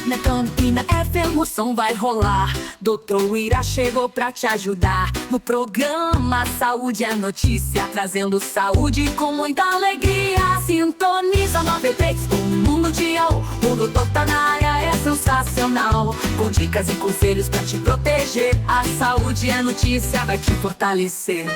Na Campina FM o som vai rolar. Doutor Ira chegou pra te ajudar. No programa Saúde é Notícia, trazendo saúde com muita alegria. Sintoniza 93, o mundo mundial. O doutor tá na área, é sensacional. Com dicas e conselhos pra te proteger. A saúde é notícia, vai te fortalecer.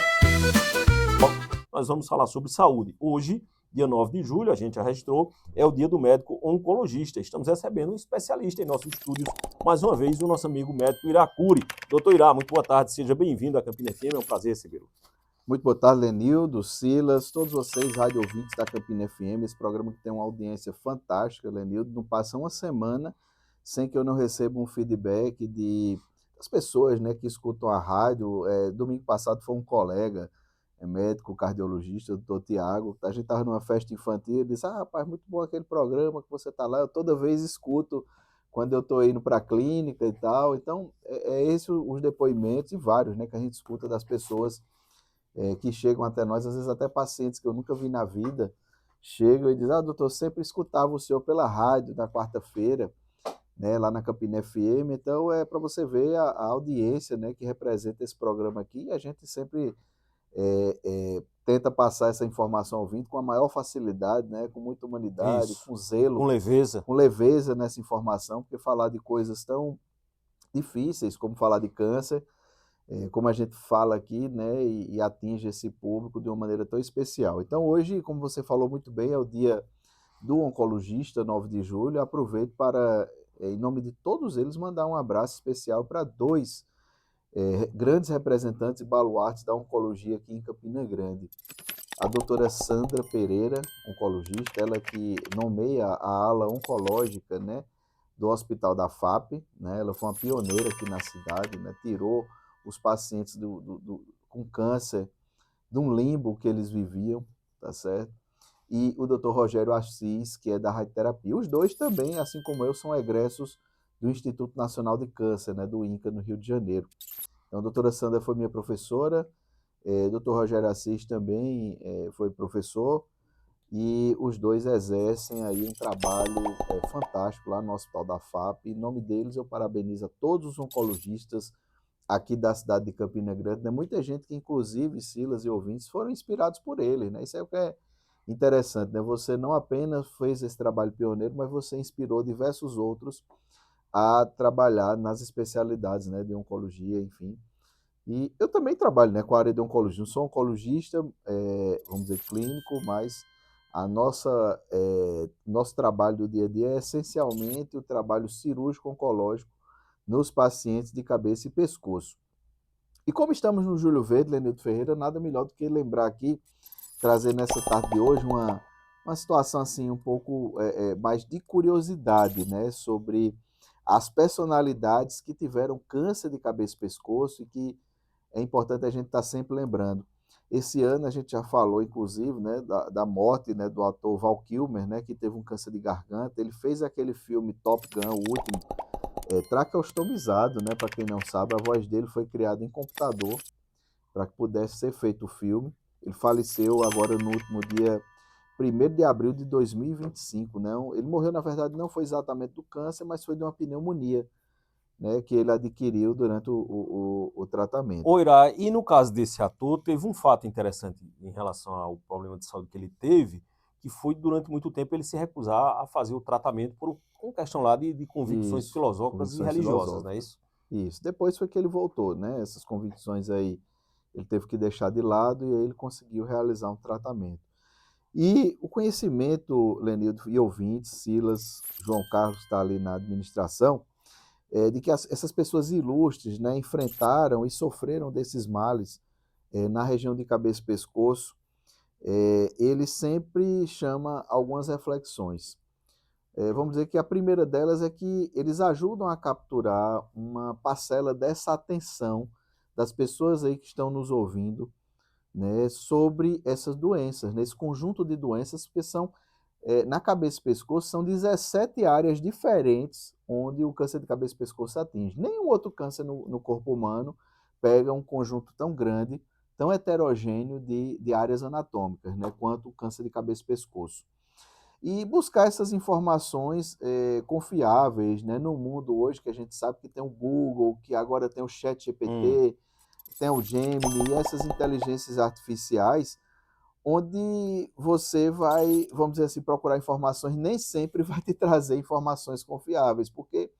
Nós vamos falar sobre saúde. Hoje, dia 9 de julho, a gente já registrou, é o dia do médico oncologista. Estamos recebendo um especialista em nossos estúdios, mais uma vez, o nosso amigo médico Ira Cury. Doutor Ira, muito boa tarde, seja bem-vindo à Campina FM, é um prazer recebê-lo. Muito boa tarde, Lenildo, Silas, todos vocês, rádio ouvintes da Campina FM, esse programa que tem uma audiência fantástica, Lenildo. Não passa uma semana sem que eu não receba um feedback das pessoas, né, que escutam a rádio. Domingo passado foi um colega, médico, cardiologista, o doutor Tiago. A gente estava numa festa infantil, ele disse: rapaz, muito bom aquele programa que você está lá, eu toda vez escuto quando eu estou indo para a clínica e tal. Então, esse os depoimentos, e vários, né, que a gente escuta das pessoas que chegam até nós, às vezes até pacientes que eu nunca vi na vida, chegam e dizem: doutor, eu sempre escutava o senhor pela rádio na quarta-feira, né, lá na Campina FM. Então, é para você ver a audiência, né, que representa esse programa aqui, e a gente sempre tenta passar essa informação ao ouvinte com a maior facilidade, né, com muita humanidade, Isso. com zelo, Com leveza nessa informação, porque falar de coisas tão difíceis como falar de câncer, como a gente fala aqui, né, e atinge esse público de uma maneira tão especial. Então hoje, como você falou muito bem, é o dia do oncologista, 9 de julho. Aproveito para, em nome de todos eles, mandar um abraço especial para dois grandes representantes e baluartes da oncologia aqui em Campina Grande. A doutora Sandra Pereira, oncologista, ela que nomeia a ala oncológica, né, do Hospital da FAP, né? Ela foi uma pioneira aqui na cidade, né? Tirou os pacientes com câncer de um limbo que eles viviam, tá certo? E o doutor Rogério Assis, que é da radioterapia. Os dois também, assim como eu, são egressos do Instituto Nacional de Câncer, né, do INCA, no Rio de Janeiro. Então, a doutora Sandra foi minha professora, o doutor Rogério Assis também foi professor, e os dois exercem aí um trabalho fantástico lá no Hospital da FAP. Em nome deles, eu parabenizo a todos os oncologistas aqui da cidade de Campina Grande, né? Muita gente que, inclusive, Silas e ouvintes, foram inspirados por ele, né? Isso é o que é interessante, né? Você não apenas fez esse trabalho pioneiro, mas você inspirou diversos outros a trabalhar nas especialidades, né, de oncologia, enfim. E eu também trabalho, né, com a área de oncologia. Não sou oncologista, vamos dizer, clínico, mas nosso trabalho do dia a dia é essencialmente o trabalho cirúrgico oncológico nos pacientes de cabeça e pescoço. E como estamos no Júlio Verde, Lenildo Ferreira, nada melhor do que lembrar aqui, trazer nessa tarde de hoje uma situação assim um pouco mais de curiosidade, né, sobre as personalidades que tiveram câncer de cabeça e pescoço, e que é importante a gente estar sempre lembrando. Esse ano a gente já falou, inclusive, né, da morte, né, do ator Val Kilmer, né, que teve um câncer de garganta. Ele fez aquele filme Top Gun, o último, traqueostomizado, né, para quem não sabe. A voz dele foi criada em computador para que pudesse ser feito o filme. Ele faleceu agora no último dia 1º de abril de 2025. Né? Ele morreu, na verdade, não foi exatamente do câncer, mas foi de uma pneumonia, né, que ele adquiriu durante o tratamento. Ô Ira, e no caso desse ator, teve um fato interessante em relação ao problema de saúde que ele teve, que foi durante muito tempo ele se recusar a fazer o tratamento por uma questão lá de convicções Isso, filosóficas e religiosas, não é isso? Isso. Depois foi que ele voltou, né? Essas convicções aí ele teve que deixar de lado, e aí ele conseguiu realizar um tratamento. E o conhecimento, Lenildo e ouvintes, Silas, João Carlos está ali na administração, de que essas pessoas ilustres, né, enfrentaram e sofreram desses males na região de cabeça e pescoço. Ele sempre chama algumas reflexões. Vamos dizer que a primeira delas é que eles ajudam a capturar uma parcela dessa atenção das pessoas aí que estão nos ouvindo, né, sobre essas doenças, nesse conjunto de doenças, que são, na cabeça e pescoço, são 17 áreas diferentes onde o câncer de cabeça e pescoço atinge. Nenhum outro câncer no corpo humano pega um conjunto tão grande, tão heterogêneo de áreas anatômicas, né, quanto o câncer de cabeça e pescoço. e buscar essas informações confiáveis, né? No mundo hoje que a gente sabe que tem o Google, que agora tem o ChatGPT, tem o Gemini, e essas inteligências artificiais, onde você vai, vamos dizer assim, procurar informações, nem sempre vai te trazer informações confiáveis, porque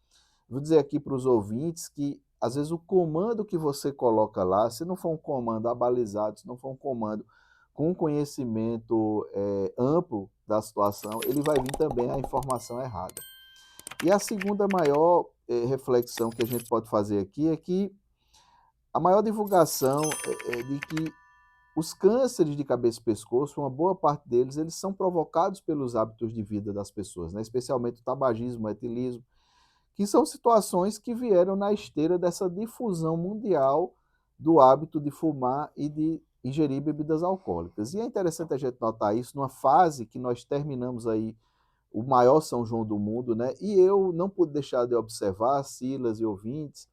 vou dizer aqui para os ouvintes que, às vezes, o comando que você coloca lá, se não for um comando abalizado, se não for um comando com conhecimento amplo da situação, ele vai vir também a informação errada. E a segunda maior reflexão que a gente pode fazer aqui é que a maior divulgação é de que os cânceres de cabeça e pescoço, uma boa parte deles, eles são provocados pelos hábitos de vida das pessoas, né? Especialmente o tabagismo, o etilismo, que são situações que vieram na esteira dessa difusão mundial do hábito de fumar e de ingerir bebidas alcoólicas. E é interessante a gente notar isso numa fase que nós terminamos aí o maior São João do mundo, né? E eu não pude deixar de observar, Silas e ouvintes,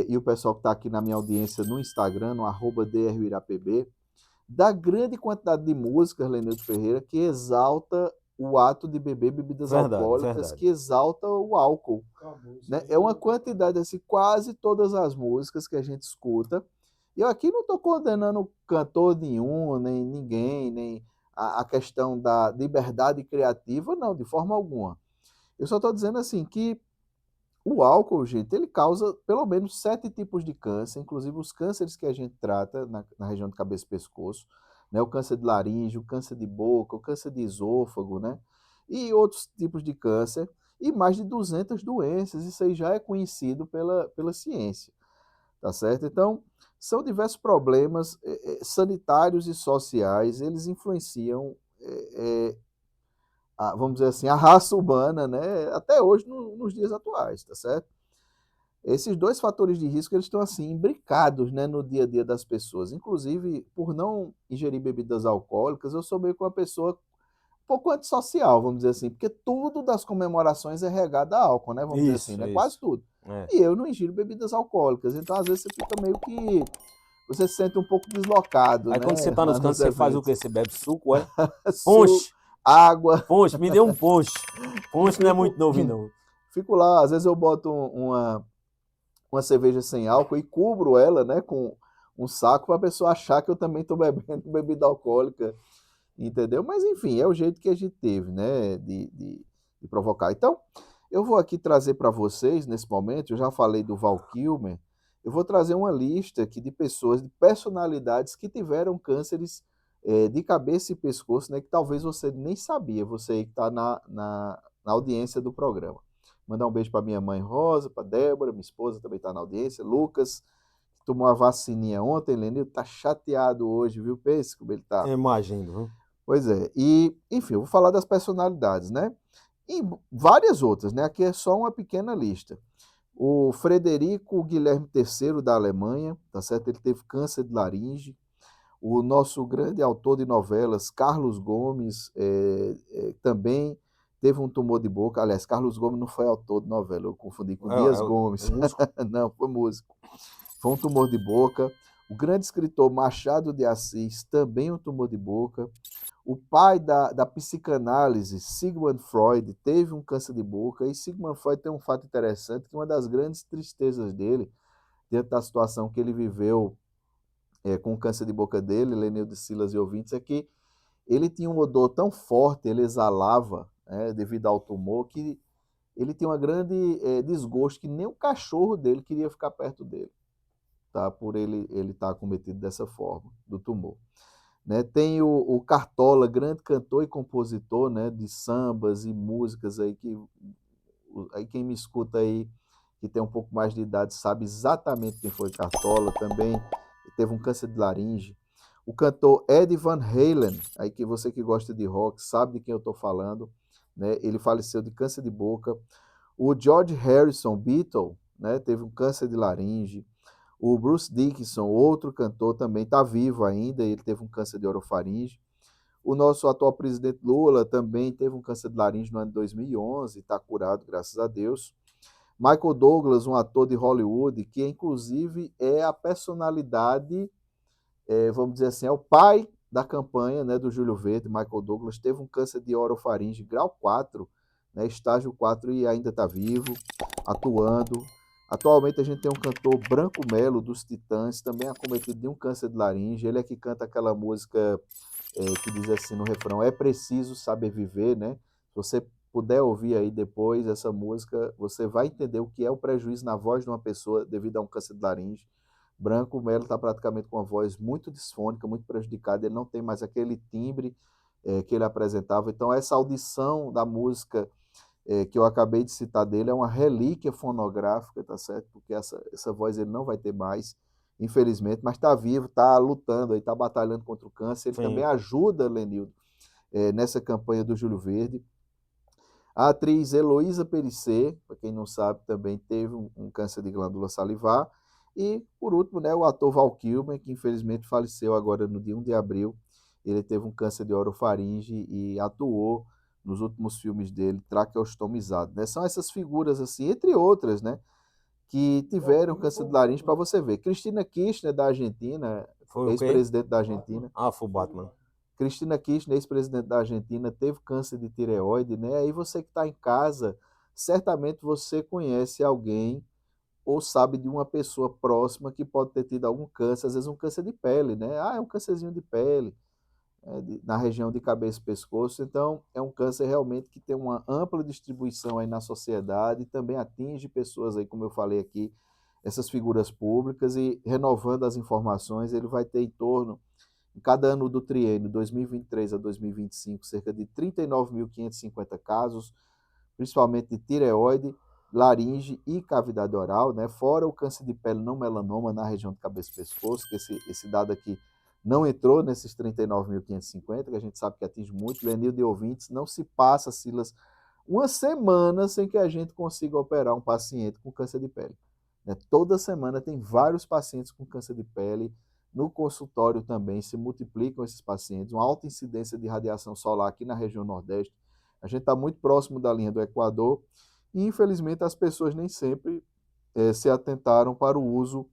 e o pessoal que está aqui na minha audiência no Instagram, no @drIrapb, da grande quantidade de músicas, Lenildo Ferreira, que exalta o ato de beber bebidas alcoólicas, que exalta o álcool. Né? É uma quantidade, assim, quase todas as músicas que a gente escuta. E eu aqui não estou condenando cantor nenhum, nem ninguém, nem a questão da liberdade criativa, não, de forma alguma. Eu só estou dizendo assim que o álcool, gente, ele causa pelo menos 7 tipos de câncer, inclusive os cânceres que a gente trata na região de cabeça e pescoço, né? O câncer de laringe, o câncer de boca, o câncer de esôfago, né? E outros tipos de câncer, e mais de 200 doenças, isso aí já é conhecido pela ciência, tá certo? Então, são diversos problemas sanitários e sociais, eles influenciam vamos dizer assim, a raça humana, né, até hoje, nos dias atuais, tá certo? Esses dois fatores de risco, eles estão assim, imbricados, né, no dia a dia das pessoas. Inclusive, por não ingerir bebidas alcoólicas, eu sou meio que uma pessoa um pouco antissocial, vamos dizer assim, porque tudo das comemorações é regado a álcool, né, vamos dizer assim, né, quase tudo. E eu não ingiro bebidas alcoólicas, então às vezes você fica meio que, você se sente um pouco deslocado, Aí né? quando você tá nos cantos, você faz o quê? Você bebe suco, é? Suco, água. Ponche, me dê um ponche. Ponche não é muito novo, não. Fico lá, às vezes eu boto uma cerveja sem álcool e cubro ela, né, com um saco para a pessoa achar que eu também estou bebendo bebida alcoólica, entendeu? Mas enfim, é o jeito que a gente teve, né, de provocar. Então, eu vou aqui trazer para vocês, nesse momento, eu já falei do Val Kilmer, eu vou trazer uma lista aqui de pessoas, de personalidades que tiveram cânceres de cabeça e pescoço, né, que talvez você nem sabia, você aí que está na audiência do programa. Mandar um beijo para minha mãe Rosa, para Débora, minha esposa também está na audiência, Lucas, que tomou a vacininha ontem, Lenil, tá chateado hoje, viu? Pense como ele tá. Imagino, viu? Pois é, e enfim, eu vou falar das personalidades, né? E várias outras, né? Aqui é só uma pequena lista. O Frederico Guilherme III da Alemanha, tá certo? Ele teve câncer de laringe. O nosso grande autor de novelas, Carlos Gomes, também teve um tumor de boca. Aliás, Carlos Gomes não foi autor de novela, eu confundi com Dias Gomes. Não, foi músico. Foi um tumor de boca. O grande escritor Machado de Assis, também um tumor de boca. O pai da psicanálise, Sigmund Freud, teve um câncer de boca. E Sigmund Freud tem um fato interessante, que uma das grandes tristezas dele, dentro da situação que ele viveu com o câncer de boca dele, Lenildo, Silas e ouvintes, é que ele tinha um odor tão forte, ele exalava, devido ao tumor, que ele tinha uma grande desgosto, que nem o cachorro dele queria ficar perto dele, tá? Por ele estar cometido dessa forma, do tumor. Né? Tem o Cartola, grande cantor e compositor, né, de sambas e músicas, aí quem me escuta aí, que tem um pouco mais de idade, sabe exatamente quem foi Cartola. Também teve um câncer de laringe. O cantor Eddie Van Halen, aí que você que gosta de rock sabe de quem eu estou falando, né? Ele faleceu de câncer de boca. O George Harrison, Beatle, né, teve um câncer de laringe. O Bruce Dickinson, outro cantor, também está vivo ainda, ele teve um câncer de orofaringe. O nosso atual presidente Lula também teve um câncer de laringe no ano de 2011, está curado, graças a Deus. Michael Douglas, um ator de Hollywood, que inclusive é a personalidade, vamos dizer assim, é o pai da campanha, né, do Júlio Verde, Michael Douglas, teve um câncer de orofaringe grau 4, né, estágio 4, e ainda está vivo, atuando. Atualmente a gente tem um cantor, Branco Melo, dos Titãs, também acometido de um câncer de laringe. Ele é que canta aquela música que diz assim no refrão: é preciso saber viver, né? Se você puder ouvir aí depois essa música, você vai entender o que é o prejuízo na voz de uma pessoa devido a um câncer de laringe. Branco Melo está praticamente com uma voz muito disfônica, muito prejudicada, ele não tem mais aquele timbre que ele apresentava. Então essa audição da música que eu acabei de citar dele é uma relíquia fonográfica, tá certo? Porque essa voz ele não vai ter mais, infelizmente, mas está vivo, está lutando, está batalhando contra o câncer. Ele também Sim. ajuda, Lenildo, nessa campanha do Júlio Verde. A atriz Heloísa Périssé, para quem não sabe, também teve um câncer de glândula salivar. E, por último, né, o ator Val Kilmer, que infelizmente faleceu agora no dia 1 de abril. Ele teve um câncer de orofaringe e atuou nos últimos filmes dele, traqueostomizado. Né? São essas figuras, assim, entre outras, né, que tiveram câncer de laringe, para você ver. Cristina Kirchner, da Argentina, Foi o quê? ex-presidente da Argentina. Ah, foi o Batman. Cristina Kirchner, ex-presidente da Argentina, teve câncer de tireoide, né? Aí você que está em casa, certamente você conhece alguém ou sabe de uma pessoa próxima que pode ter tido algum câncer, às vezes um câncer de pele, né? Ah, é um câncerzinho de pele, na região de cabeça e pescoço. Então, é um câncer realmente que tem uma ampla distribuição aí na sociedade e também atinge pessoas aí, como eu falei aqui, essas figuras públicas. E renovando as informações, ele vai ter em torno, em cada ano do triênio 2023 a 2025, cerca de 39.550 casos, principalmente de tireoide, laringe e cavidade oral, né? Fora o câncer de pele não melanoma na região de cabeça e pescoço, que esse dado aqui não entrou nesses 39.550, que a gente sabe que atinge muito. Lenildo de ouvintes, não se passa, Silas, uma semana sem que a gente consiga operar um paciente com câncer de pele. Né? Toda semana tem vários pacientes com câncer de pele. No consultório também se multiplicam esses pacientes, uma alta incidência de radiação solar aqui na região Nordeste. A gente está muito próximo da linha do Equador e, infelizmente, as pessoas nem sempre se atentaram para o uso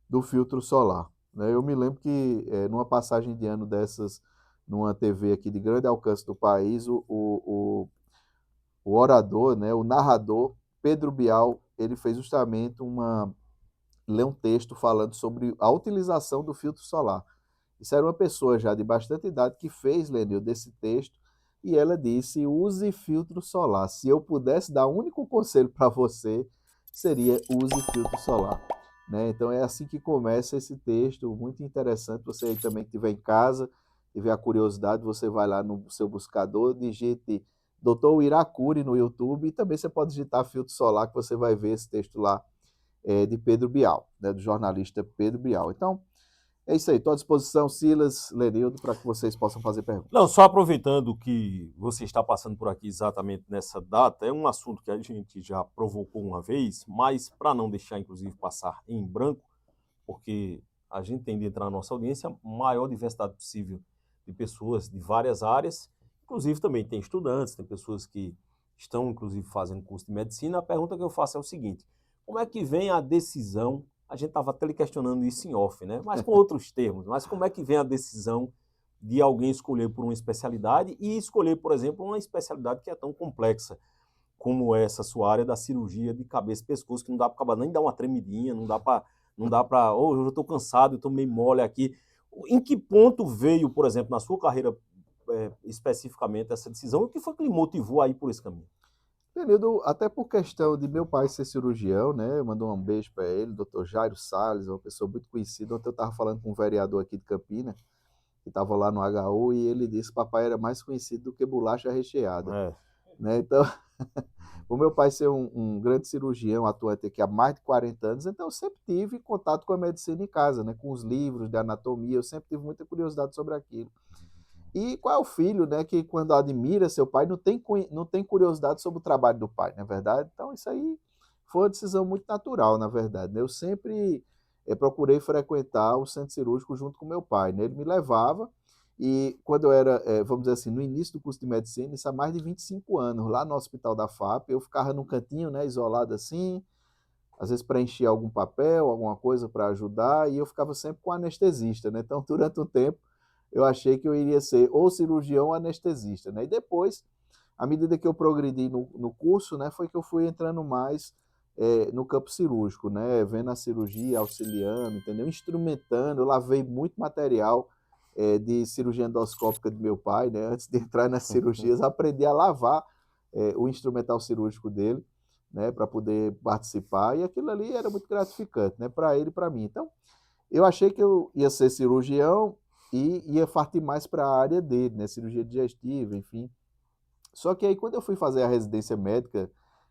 do filtro solar. Né? Eu me lembro que, numa passagem de ano dessas, numa TV aqui de grande alcance do país, o orador, né, o narrador, Pedro Bial, ele fez justamente leu um texto falando sobre a utilização do filtro solar. Isso era uma pessoa já de bastante idade que fez, Lenil, desse texto, e ela disse: use filtro solar. Se eu pudesse dar um único conselho para você, seria use filtro solar. Né? Então é assim que começa esse texto, muito interessante. Você aí também que estiver em casa, tiver a curiosidade, você vai lá no seu buscador, digite Dr. Iracuri no YouTube, e também você pode digitar filtro solar, que você vai ver esse texto lá de Pedro Bial, né, do jornalista Pedro Bial. Então, é isso aí. Estou à disposição, Silas, Lenildo, para que vocês possam fazer perguntas. Não, só aproveitando que você está passando por aqui exatamente nessa data, é um assunto que a gente já provocou uma vez, mas para não deixar, inclusive, passar em branco, porque a gente tem dentro da nossa audiência a maior diversidade possível de pessoas de várias áreas, inclusive também tem estudantes, tem pessoas que estão, inclusive, fazendo curso de medicina. A pergunta que eu faço é o seguinte: como é que vem a decisão? A gente estava até questionando isso em off, né? Mas com outros termos. Mas como é que vem a decisão de alguém escolher por uma especialidade e escolher, por exemplo, uma especialidade que é tão complexa como essa sua área da cirurgia de cabeça e pescoço, que não dá para acabar nem dar uma tremidinha, não dá para, oh, eu estou cansado, eu estou meio mole aqui. Em que ponto veio, por exemplo, na sua carreira especificamente essa decisão? E o que foi que lhe motivou a ir por esse caminho? Lenildo, até por questão de meu pai ser cirurgião, né? Eu mandou um beijo para ele, doutor Jairo Salles, uma pessoa muito conhecida. Ontem eu estava falando com um vereador aqui de Campinas, que estava lá no HU, e ele disse que papai era mais conhecido do que bolacha recheada. Né? Então, o meu pai ser um grande cirurgião, atuante aqui há mais de 40 anos, então eu sempre tive contato com a medicina em casa, né? Com os livros de anatomia, eu sempre tive muita curiosidade sobre aquilo. E qual é o filho, né, que quando admira seu pai não tem curiosidade sobre o trabalho do pai, não é verdade? Então isso aí foi uma decisão muito natural, na verdade. Né? Eu sempre procurei frequentar o centro cirúrgico junto com meu pai. Né? Ele me levava e quando eu era, vamos dizer assim, no início do curso de medicina, isso há mais de 25 anos, lá no Hospital da FAP, eu ficava num cantinho, né, isolado assim, às vezes preenchia algum papel, alguma coisa para ajudar, e eu ficava sempre com o anestesista. Né? Então, durante um tempo, eu achei que eu iria ser ou cirurgião ou anestesista, né? E depois, à medida que eu progredi no curso, né, foi que eu fui entrando mais no campo cirúrgico, né? Vendo a cirurgia, auxiliando, entendeu? Instrumentando, eu lavei muito material de cirurgia endoscópica do meu pai, né? Antes de entrar nas cirurgias, aprendi a lavar o instrumental cirúrgico dele, né? Para poder participar, e aquilo ali era muito gratificante, né? Para ele e para mim. Então, eu achei que eu ia ser cirurgião e ia partir mais para a área dele, né? Cirurgia digestiva, enfim. Só que aí, quando eu fui fazer a residência médica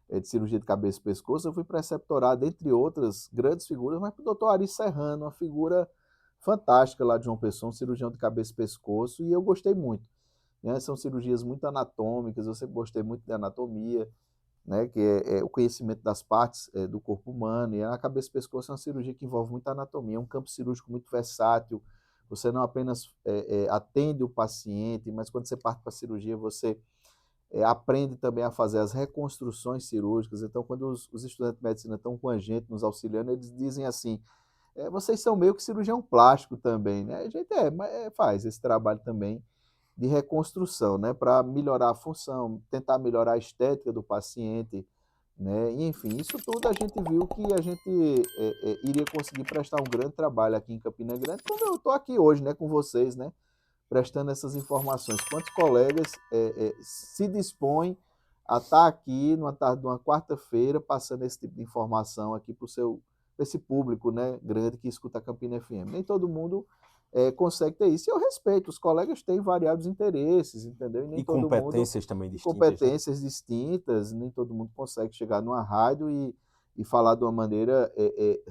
de cirurgia de cabeça e pescoço, eu fui preceptorado, entre outras grandes figuras, mas para o doutor Ari Serrano, uma figura fantástica lá de João Pessoa, um cirurgião de cabeça e pescoço, e eu gostei muito, né? São cirurgias muito anatômicas, eu sempre gostei muito de anatomia, né? Que é o conhecimento das partes do corpo humano, e a cabeça e pescoço é uma cirurgia que envolve muita anatomia, é um campo cirúrgico muito versátil, você não apenas atende o paciente, mas quando você parte para a cirurgia, você aprende também a fazer as reconstruções cirúrgicas. Então, quando os estudantes de medicina estão com a gente, nos auxiliando, eles dizem assim, vocês são meio que cirurgião plástico também, né? A gente faz esse trabalho também de reconstrução, né? Para melhorar a função, tentar melhorar a estética do paciente, né? E, enfim, isso tudo a gente viu que a gente iria conseguir prestar um grande trabalho aqui em Campina Grande, como eu estou aqui hoje, né, com vocês, né? Prestando essas informações. Quantos colegas se dispõem a estar aqui numa tarde de uma quarta-feira passando esse tipo de informação aqui para esse público, né, grande que escuta a Campina FM? Nem todo mundo consegue ter isso. E eu respeito, os colegas têm variados interesses, entendeu? E nem E todo mundo, competências também distintas, né? competências distintas, nem todo mundo consegue chegar numa rádio e falar de uma maneira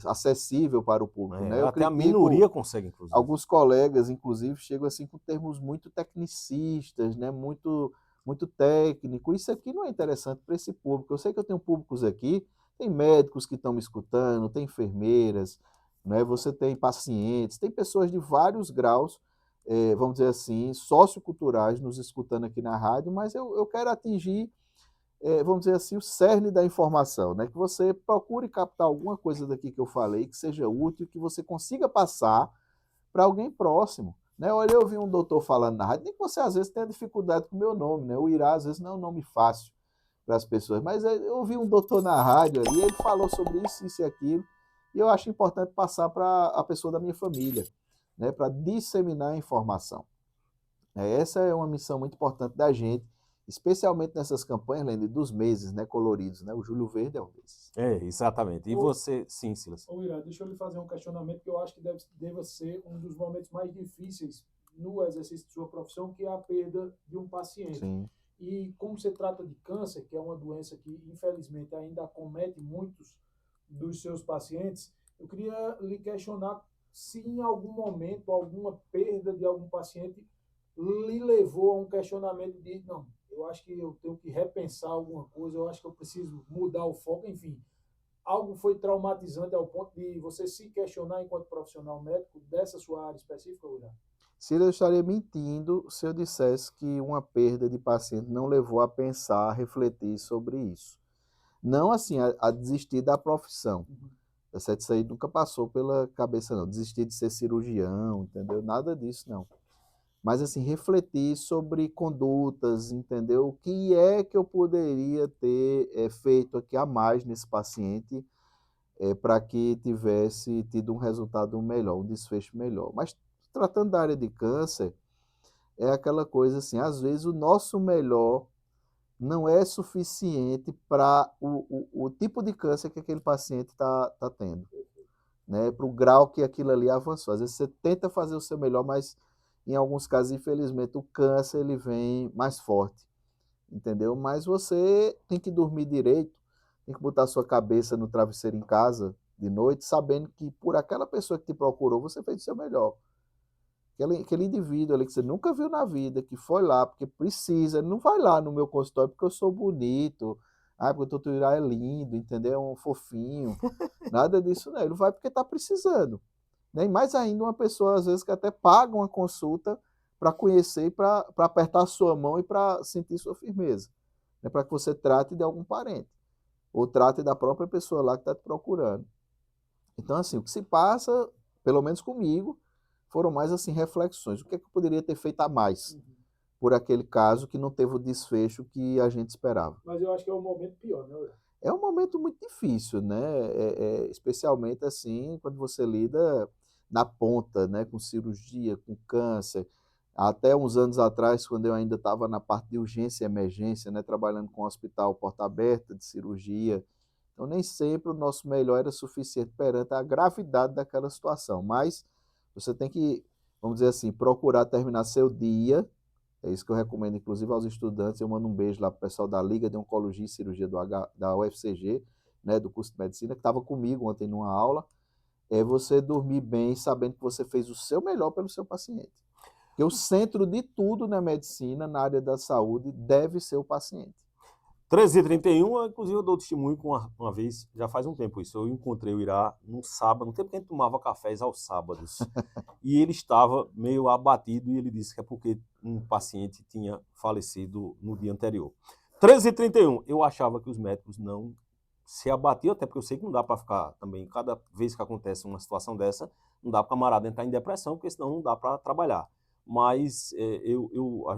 acessível para o público, né? Eu Até a critico minoria consegue, inclusive. alguns colegas, inclusive, chegam assim com termos muito tecnicistas, né? Muito técnico. Isso aqui não é interessante para esse público. Eu sei que eu tenho públicos aqui, tem médicos que estão me escutando, tem enfermeiras, né? Você tem pacientes, tem pessoas de vários graus, vamos dizer assim, socioculturais nos escutando aqui na rádio, mas eu quero atingir, vamos dizer assim, o cerne da informação, né? Que você procure captar alguma coisa daqui que eu falei, que seja útil, que você consiga passar para alguém próximo, né? Olha, eu vi um doutor falando na rádio, nem que você às vezes tenha dificuldade com o meu nome, né? O Irá às vezes não é um nome fácil para as pessoas, mas eu vi um doutor na rádio ali, ele falou sobre isso e aquilo, e eu acho importante passar para a pessoa da minha família, né? Para disseminar a informação. Essa é uma missão muito importante da gente, especialmente nessas campanhas, Lene, dos meses, né, coloridos, né? O Julho Verde é um desses. Exatamente. E você, sim, Silas? Ô, Ira, deixa eu lhe fazer um questionamento que eu acho que deva ser um dos momentos mais difíceis no exercício de sua profissão, que é a perda de um paciente. Sim. E como se trata de câncer, que é uma doença que, infelizmente, ainda acomete muitos dos seus pacientes, eu queria lhe questionar se em algum momento, alguma perda de algum paciente lhe levou a um questionamento de, não, eu acho que eu tenho que repensar alguma coisa, eu acho que eu preciso mudar o foco, enfim. Algo foi traumatizante ao ponto de você se questionar enquanto profissional médico dessa sua área específica, William? Ciro, eu estaria mentindo se eu dissesse que uma perda de paciente não levou a pensar, a refletir sobre isso. Não assim, a desistir da profissão. Certo? Isso aí nunca passou pela cabeça, não. Desistir de ser cirurgião, entendeu? Nada disso, não. Mas, assim, refletir sobre condutas, entendeu? O que é que eu poderia ter feito aqui a mais nesse paciente para que tivesse tido um resultado melhor, um desfecho melhor. Mas, tratando da área de câncer, é aquela coisa assim, às vezes o nosso melhor não é suficiente para o tipo de câncer que aquele paciente está tendo, né? Para o grau que aquilo ali avançou. Às vezes você tenta fazer o seu melhor, mas em alguns casos, infelizmente, o câncer ele vem mais forte, entendeu? Mas você tem que dormir direito, tem que botar sua cabeça no travesseiro em casa de noite, sabendo que por aquela pessoa que te procurou, você fez o seu melhor. Aquele indivíduo ali que você nunca viu na vida, que foi lá porque precisa, ele não vai lá no meu consultório porque eu sou bonito, porque o doutor Irá é lindo, entendeu? É um fofinho. Nada disso, não. Ele vai porque está precisando. Né? E mais ainda, uma pessoa, às vezes, que até paga uma consulta para conhecer, para apertar a sua mão e para sentir sua firmeza. Né? Para que você trate de algum parente. Ou trate da própria pessoa lá que está te procurando. Então, assim, o que se passa, pelo menos comigo, foram mais assim reflexões. O que é que eu poderia ter feito a mais por aquele caso que não teve o desfecho que a gente esperava? Mas eu acho que é um momento pior, né? É um momento muito difícil, né? Especialmente assim, quando você lida na ponta, né? Com cirurgia, com câncer. Até uns anos atrás, quando eu ainda estava na parte de urgência e emergência, né? Trabalhando com o hospital porta aberta de cirurgia. Então, nem sempre o nosso melhor era suficiente perante a gravidade daquela situação. Mas você tem que, vamos dizer assim, procurar terminar seu dia. É isso que eu recomendo, inclusive, aos estudantes. Eu mando um beijo lá para o pessoal da Liga de Oncologia e Cirurgia da UFCG, né, do curso de Medicina, que estava comigo ontem numa aula. É você dormir bem, sabendo que você fez o seu melhor pelo seu paciente. Porque o centro de tudo na medicina, na área da saúde, deve ser o paciente. 13h31, inclusive eu dou testemunho com uma vez, já faz um tempo isso, eu encontrei o Irá num sábado, no tempo que a gente tomava cafés aos sábados, e ele estava meio abatido e ele disse que é porque um paciente tinha falecido no dia anterior. 13h31, eu achava que os médicos não se abatiam, até porque eu sei que não dá para ficar também, cada vez que acontece uma situação dessa, não dá para o camarada entrar em depressão, porque senão não dá para trabalhar. Mas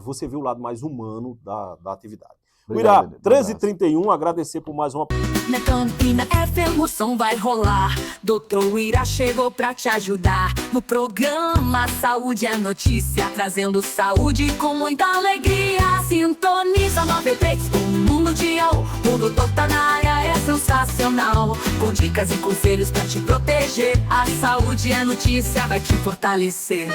você vê o lado mais humano da atividade. Irá, 13h31, agradecer por mais uma... Na Campina FM o som vai rolar. Doutor Irá chegou pra te ajudar. No programa Saúde é Notícia, trazendo saúde com muita alegria. Sintoniza 93, o mundo mundial. O doutor tá na área, é sensacional. Com dicas e conselhos pra te proteger. A saúde é notícia, vai te fortalecer.